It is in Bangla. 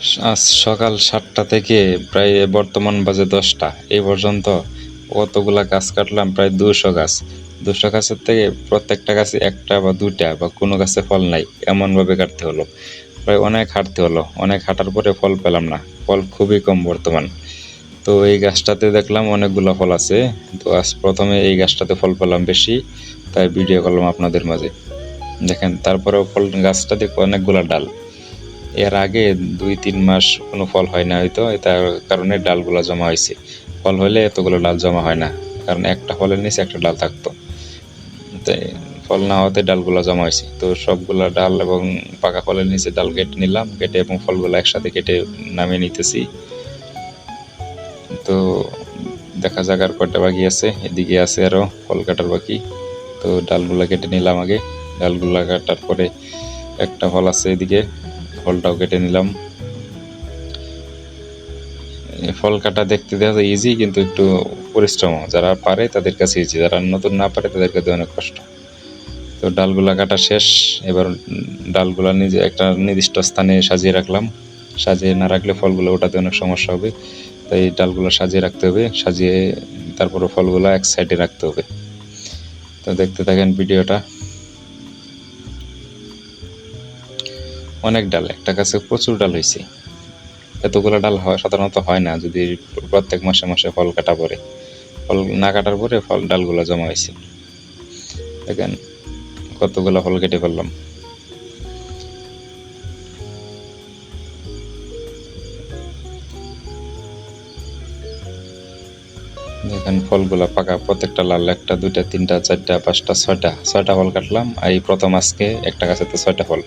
আজ সকাল 7টা থেকে প্রায় বর্তমান বাজে 10টা এই পর্যন্ত কতগুলা গাছ কাটলাম, প্রায় 200 গাছ। 200 গাছের থেকে প্রত্যেকটা গাছে একটা বা দুইটা বা কোনো গাছে ফল নাই, এমনভাবে কাটতে হলো। প্রায় অনেক হাঁটতে হলো, অনেক হাঁটার পরে ফল পেলাম না, ফল খুবই কম বর্তমান। তো এই গাছটাতে দেখলাম অনেকগুলো ফল আছে। তো আজ প্রথমে এই গাছটাতে ফল পেলাম বেশি, তাই ভিডিও করলাম আপনাদের মাঝে। দেখেন, তারপরেও ফল গাছটাতে অনেকগুলা ডাল। এর আগে 2-3 মাস কোনো ফল হয় না হয়তো, তার কারণে ডালগুলা জমা হয়েছে। ফল হলে এতগুলো ডাল জমা হয় না, কারণ একটা ফলের নিচে একটা ডাল থাকতো। তাই ফল না হওয়াতে ডালগুলা জমা হয়েছে। তো সবগুলা ডাল এবং পাকা ফলের নিচে ডাল কেটে নিলাম, কেটে এবং ফলগুলো একসাথে কেটে নামিয়ে নিতেছি। তো দেখা যাক আর কয়টা বাকি আছে, এদিকে আছে আরও ফল কাটার বাকি। তো ডালগুলা কেটে নিলাম আগে। ডালগুলা কাটার পরে একটা ফল আছে এদিকে, ফলটাও কেটে নিলাম। ফল কাটা দেখতে দেখা যায় ইজি, কিন্তু একটু পরিশ্রম। যারা পারে তাদের কাছে ইজি, যারা নতুন না পারে তাদের কাছে অনেক কষ্ট। তো ডালগুলা কাটা শেষ। এবার ডালগুলা নিজে একটা নির্দিষ্ট স্থানে সাজিয়ে রাখলাম। সাজিয়ে না রাখলে ফলগুলো ওঠাতে অনেক সমস্যা হবে, তাই ডালগুলো সাজিয়ে রাখতে হবে। সাজিয়ে তারপরে ফলগুলো এক সাইডে রাখতে হবে। তো দেখতে থাকেন ভিডিওটা। অনেক ডাল, একটা গাছে প্রচুর ডাল হয়েছে। এতগুলো ডাল হয় সাধারণত হয় না, যদি প্রত্যেক মাসে মাসে ফল কাটা পড়ে। ফল না কাটার পরে ফল ডালগুলো জমা হয়েছে। দেখেন কতগুলো ফল কেটে ফেললাম। দেখেন ফলগুলা পাকা, প্রত্যেকটা লাল। একটা, দুইটা, তিনটা, চারটা, পাঁচটা, ছয়টা ফল কাটলাম। আর এই প্রথম আজকে একটা গাছেতে 6টা ফল।